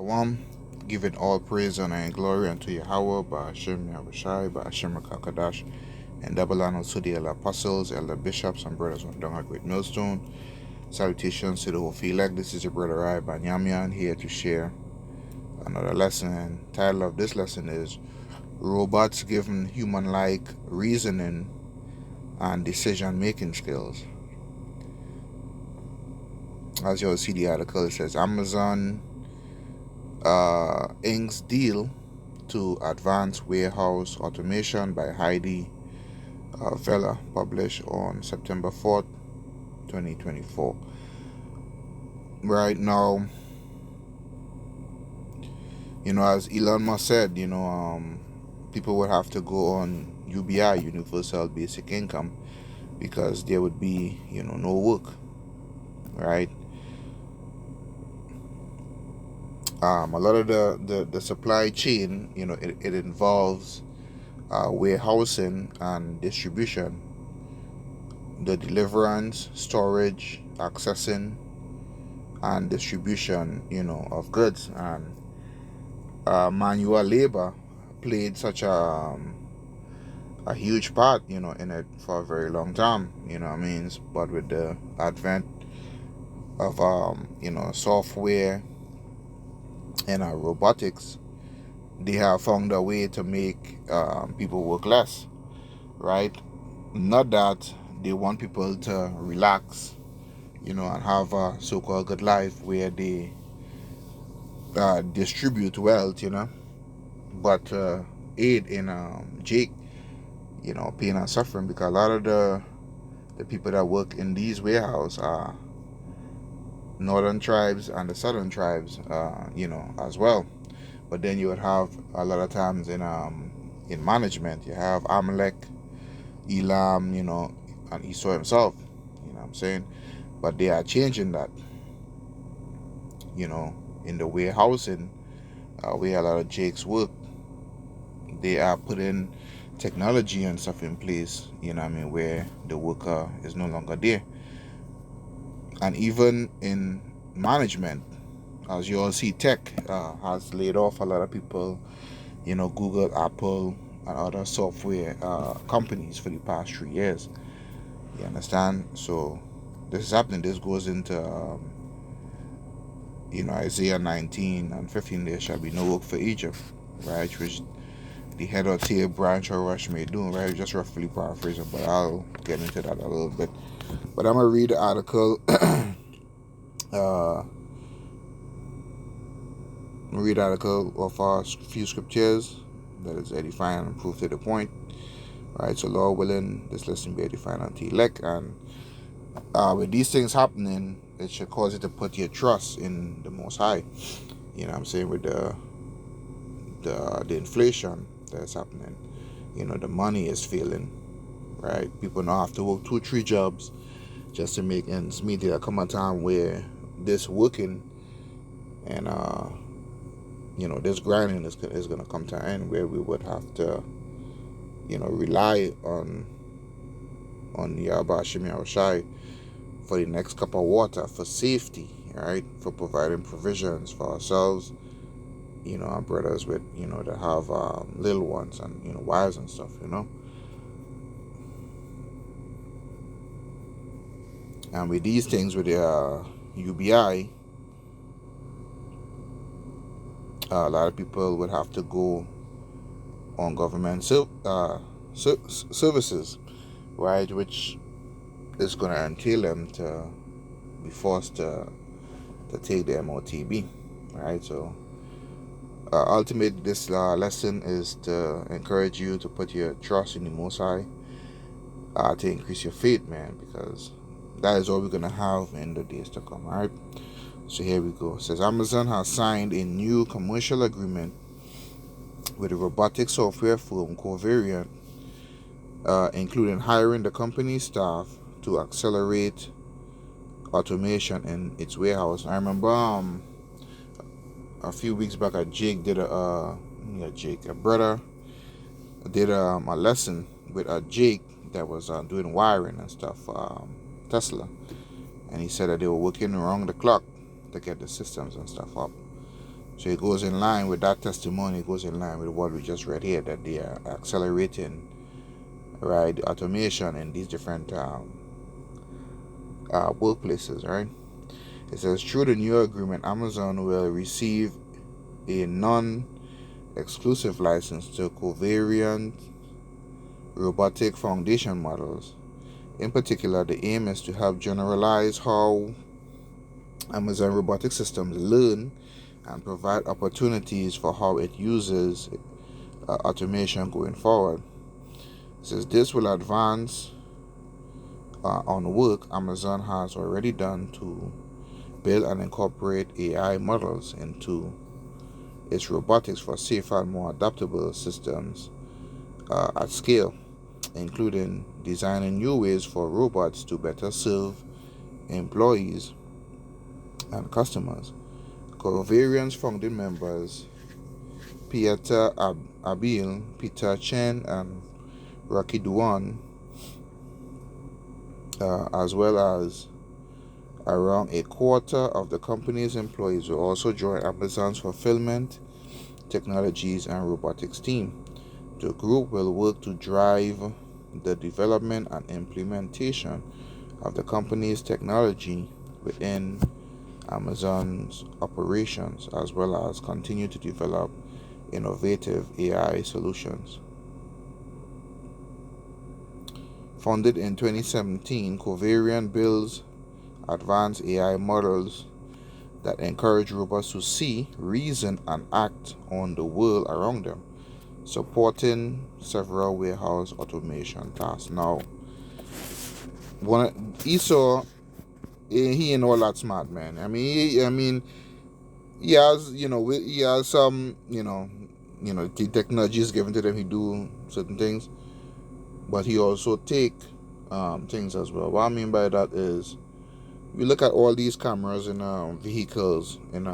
Shalom, giving all praise, honor, and glory unto Yahweh, Ba'ashem Yahushai, Ba'ashem Rakakadash, and double honor to the elder apostles, elder bishops, and brothers on Donga Great Millstone. Salutations to the whole elect. This is your brother I, Banyamian, here to share another lesson. And the title of this lesson is Robots Given Human-like Reasoning and Decision-Making Skills. As you'll see the article, it says Amazon Inc.'s deal to advance warehouse automation by Heidi Vella, published on September 4th, 2024. Right now, as Elon Musk said, people would have to go on UBI, Universal Basic Income, because there would be, no work, right? A lot of the supply chain, it involves warehousing and distribution, the deliverance, storage, accessing, and distribution, of goods. And manual labor played such a huge part, in it for a very long time, But with the advent of, software and robotics, they have found a way to make people work less, right? Not that they want people to relax, and have a so-called good life where they distribute wealth, but aid in Jake, pain and suffering, because a lot of the people that work in these warehouses are northern tribes and the southern tribes, as well. But then you would have a lot of times in management, you have Amalek, Elam, and Esau himself, what I'm saying? But they are changing that, in the warehousing, where a lot of Jake's work, they are putting technology and stuff in place, where the worker is no longer there. And even in management, as you all see, tech has laid off a lot of people, Google, Apple, and other software companies for the past 3 years. You understand? So this is happening. This goes into Isaiah 19 and 15. There shall be no work for Egypt, right? Which the head or tail branch or rush may do, right? Just roughly paraphrasing, but I'll get into that a little bit. But I'm gonna read the article. Read article of a few scriptures that is edifying and proof to the point. Right, so Lord willing, this lesson be edifying unto elect, and with these things happening, it should cause you to put your trust in the Most High. What I'm saying, with the inflation that's happening, the money is failing, right? People now have to work 2-3 jobs just to make ends meet. There come a time where this working and this grinding is going to come to an end, where we would have to rely on Yahweh Hashem Yahushai for the next cup of water, for safety, right? For providing provisions for ourselves, our brothers with, that have little ones and, wives and stuff, And with these things, with the UBI, a lot of people would have to go on government services, right? Which is going to entail them to be forced to take the MOTB, right? So ultimately, this lesson is to encourage you to put your trust in the Most High, to increase your faith, man, because that is all we're going to have in the days to come, right? So here we go. It says Amazon has signed a new commercial agreement with a robotic software firm, Covariant, including hiring the company's staff to accelerate automation in its warehouse. I remember a few weeks back, a brother did a lesson with a Jake that was doing wiring and stuff, Tesla, and he said that they were working around the clock to get the systems and stuff up. So it goes in line with that testimony. It goes in line with what we just read here, that they are accelerating, right, the automation in these different workplaces, right? It says, through the new agreement, Amazon will receive a non-exclusive license to covariant robotic foundation models. In particular, the aim is to help generalize how Amazon Robotic Systems learn and provide opportunities for how it uses automation going forward. It says this will advance on work Amazon has already done to build and incorporate AI models into its robotics for safer and more adaptable systems at scale, including designing new ways for robots to better serve employees and customers. Covariance founding members Pieter Abil, Peter Chen, and Rocky Duan, as well as around a quarter of the company's employees, will also join Amazon's fulfillment, technologies, and robotics team. The group will work to drive the development and implementation of the company's technology within Amazon's operations, as well as continue to develop innovative AI solutions. Founded in 2017, Covariant builds advanced AI models that encourage robots to see, reason, and act on the world around them, supporting several warehouse automation tasks. Now, Esau, he ain't all that smart, man. He has, he has some, the technology is given to them. He do certain things, but he also take things as well. What I mean by that is, we look at all these cameras in vehicles, in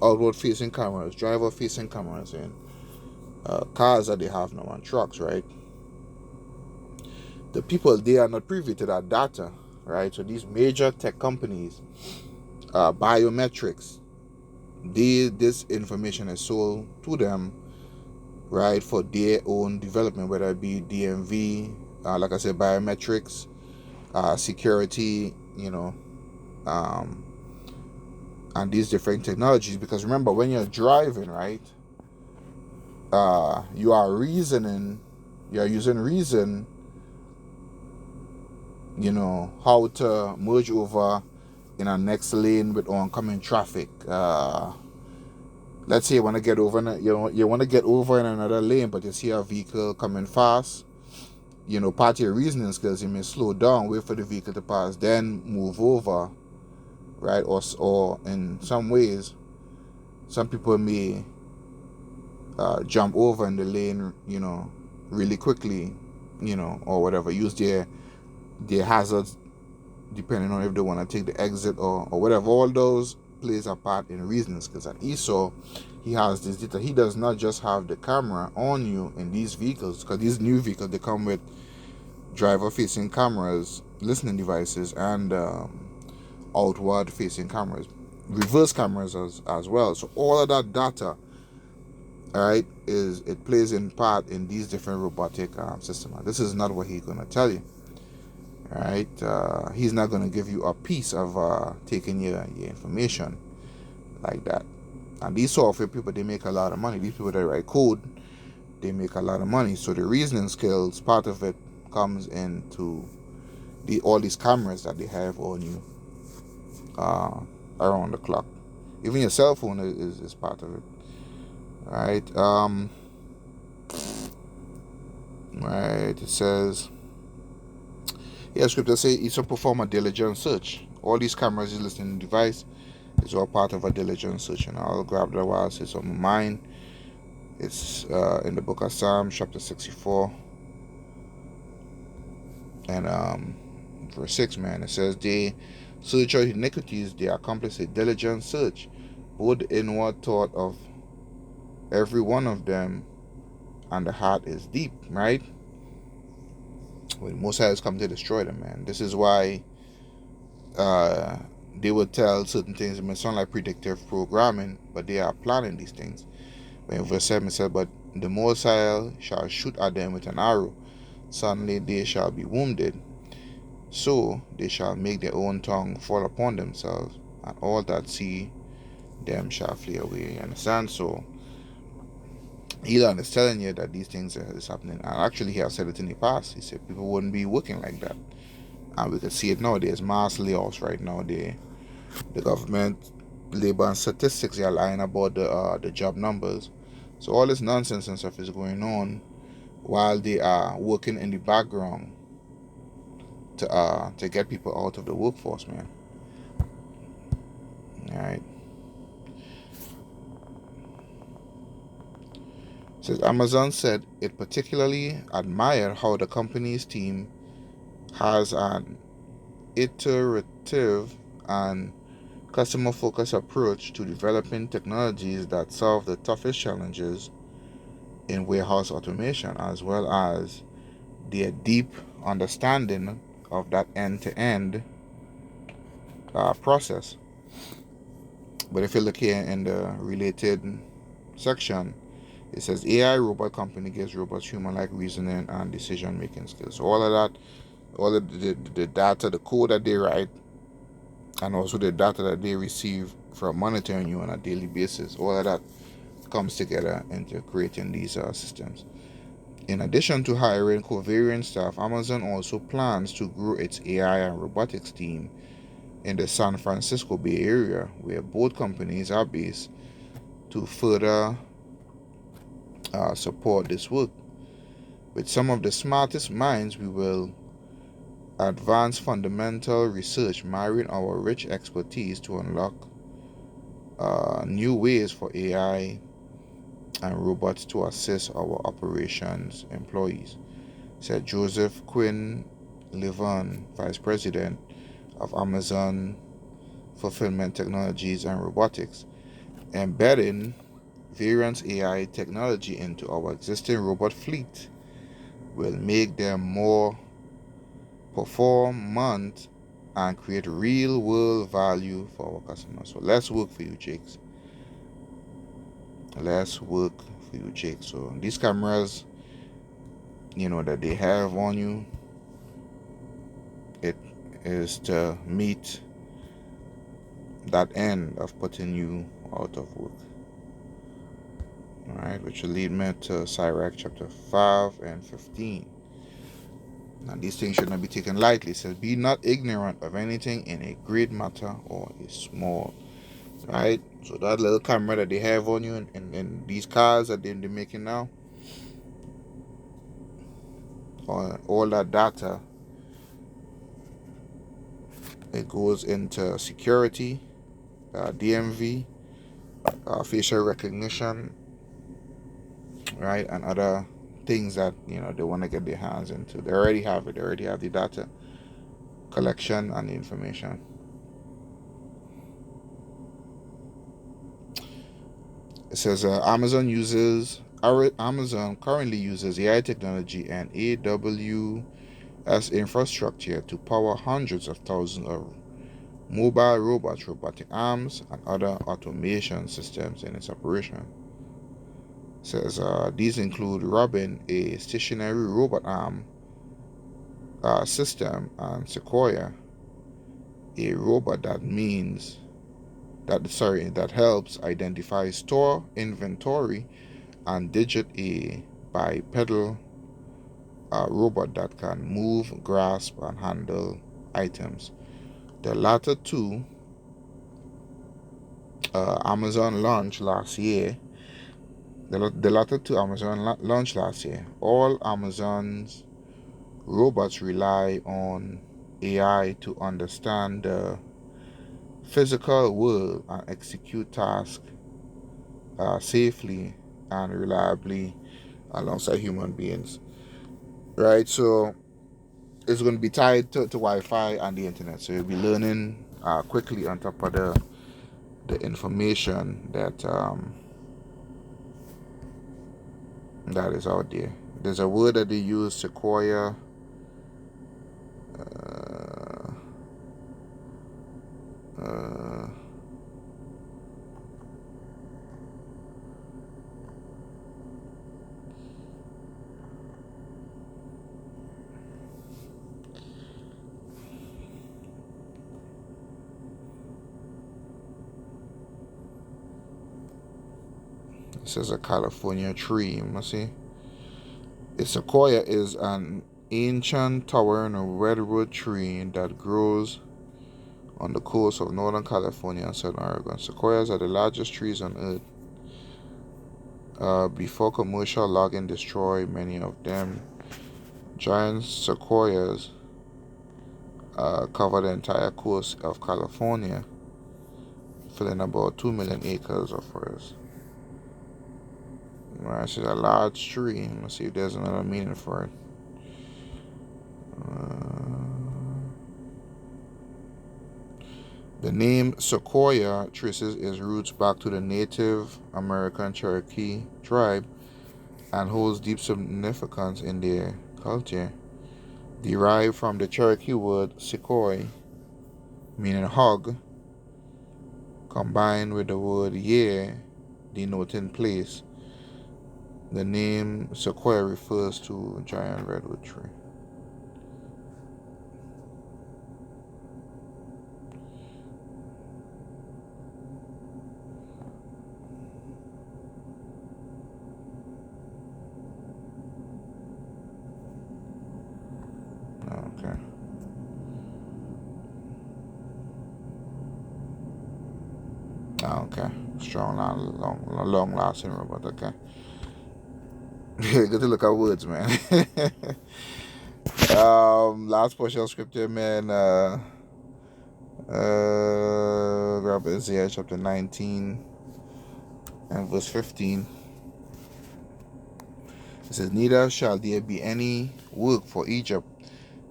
outward-facing cameras, driver-facing cameras, and cars that they have now, and trucks, right? The people, they are not privy to that data, right? So these major tech companies, biometrics, this information is sold to them, right, for their own development, whether it be DMV, like I said, biometrics, security, and these different technologies. Because remember, when you're driving, right, you are reasoning, you're using reason, how to merge over in a next lane with oncoming traffic. Let's say you want to get over, you want to get over in another lane, but you see a vehicle coming fast. Part of your reasoning skills, you may slow down, wait for the vehicle to pass, then move over, right? Or in some ways, some people may jump over in the lane, really quickly, or whatever. Use their hazards, depending on if they want to take the exit or whatever. All those plays a part in reasoning skills. And Esau, he has this data. He does not just have the camera on you in these vehicles, because these new vehicles, they come with driver-facing cameras, listening devices, and outward-facing cameras, reverse cameras as well. So all of that data, all right, it plays in part in these different robotic systems. This is not what he's going to tell you. All right, he's not going to give you a piece of taking your information like that. And these software people, they make a lot of money. These people that write code, they make a lot of money. So the reasoning skills, part of it comes into all these cameras that they have on you around the clock. Even your cell phone is part of it. Right. Right. It says, yeah, scripture say it's a perform a diligent search. All these cameras is listening device is all part of a diligent search. And I'll grab that while it's on my mind. It's in the book of Psalms, chapter 64. And verse 6, man, it says, they search out iniquities, they accomplish a diligent search, both the inward thought of every one of them, and the heart is deep, right? When Most High has come to destroy them, man. This is why they would tell certain things. It may sound like predictive programming, but they are planning these things. But in verse 7 it said, but the Messiah shall shoot at them with an arrow. Suddenly they shall be wounded. So they shall make their own tongue fall upon themselves, and all that see them shall flee away. You understand? So Elon is telling you that these things is happening. And actually, he has said it in the past. He said people wouldn't be working like that. And we can see it now. There's mass layoffs right now. The government, labor and statistics, they are lying about the job numbers. So all this nonsense and stuff is going on while they are working in the background to get people out of the workforce, man. All right. It says Amazon said it particularly admired how the company's team has an iterative and customer-focused approach to developing technologies that solve the toughest challenges in warehouse automation, as well as their deep understanding of that end-to-end process. But if you look here in the related section, it says AI robot company gives robots human-like reasoning and decision-making skills. So all of that, all of the data, the code that they write, and also the data that they receive from monitoring you on a daily basis, all of that comes together into creating these systems. In addition to hiring Covariant staff, Amazon also plans to grow its AI and robotics team in the San Francisco Bay Area, where both companies are based, to further support this work. With some of the smartest minds, we will advance fundamental research, marrying our rich expertise to unlock new ways for AI and robots to assist our operations employees, said Joseph Quinn Levin, Vice President of Amazon Fulfillment Technologies and Robotics. Embedding Variant's AI technology into our existing robot fleet will make them more performant and create real world value for our customers. So let's work for you, Jakes. Let's work for you, Jake. So these cameras, that they have on you, it is to meet that end of putting you out of work. All right, which will lead me to Sirach chapter 5 and 15. Now these things should not be taken lightly. It says, be not ignorant of anything in a great matter or a small. Right? So that little camera that they have on you in these cars that they're making now, all that data, it goes into security, DMV, facial recognition, right, and other things that they want to get their hands into. They already have it. They already have the data collection and the information. It says Amazon currently uses AI technology and AWS infrastructure to power hundreds of thousands of mobile robots, robotic arms, and other automation systems in its operation. It says these include Robin, a stationary robot arm system, and Sequoia, a robot that helps identify store inventory, and Digit, a bipedal robot that can move, grasp, and handle items. The latter two Amazon launched last year. The latter two Amazon launched last year. All Amazon's robots rely on AI to understand the physical world and execute tasks safely and reliably alongside human beings. Right? So it's going to be tied to Wi-Fi and the internet. So you'll be learning quickly on top of the information that is out there. There's a word that they use, Sequoia. Uh, this is a California tree. You must see. A sequoia is an ancient towering redwood tree that grows on the coast of Northern California and Southern Oregon. Sequoias are the largest trees on Earth. Before commercial logging destroyed many of them, giant sequoias cover the entire coast of California, filling about 2 million acres of forest. Right, this is a large tree. Let's see if there's another meaning for it. The name Sequoia traces its roots back to the Native American Cherokee tribe and holds deep significance in their culture. Derived from the Cherokee word sequoia, meaning hog, combined with the word year, denoting place, the name Sequoia refers to a giant redwood tree. Okay. Okay. Strong, long lasting robot. Okay. Good to look at words, man. Last portion of scripture, man. Grab Isaiah chapter 19 and verse 15. It says, "Neither shall there be any work for Egypt,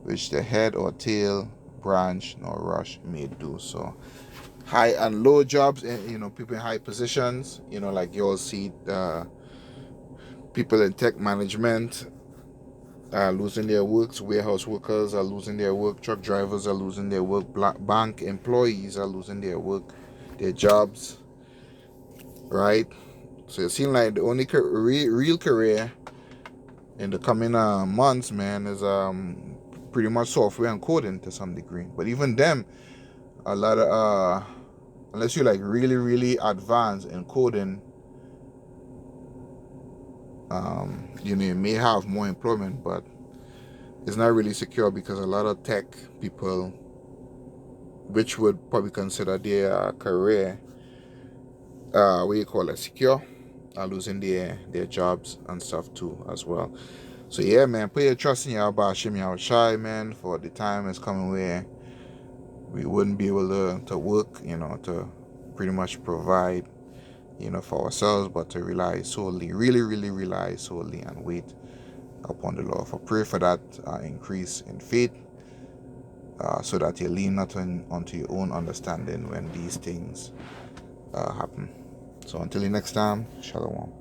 which the head or tail, branch nor rush may do." So high and low jobs, and people in high positions, like you'll see people in tech management are losing their works, warehouse workers are losing their work, truck drivers are losing their work, bank employees are losing their work, their jobs, right? So it seems like the only real career in the coming months, man, is pretty much software and coding to some degree. But even them, a lot of unless you're like really, really advanced in coding, you may have more employment, but it's not really secure because a lot of tech people, which would probably consider their career, what you call it, secure, are losing their jobs and stuff too as well. So yeah, man, put your trust in Yahweh Hashem Yahushai, man, for the time is coming where we wouldn't be able to work, to pretty much provide, for ourselves, but to rely solely, really, really rely solely and wait upon the Lord. For pray for that increase in faith, so that you lean not onto your own understanding when these things happen. So until the next time, Shalom.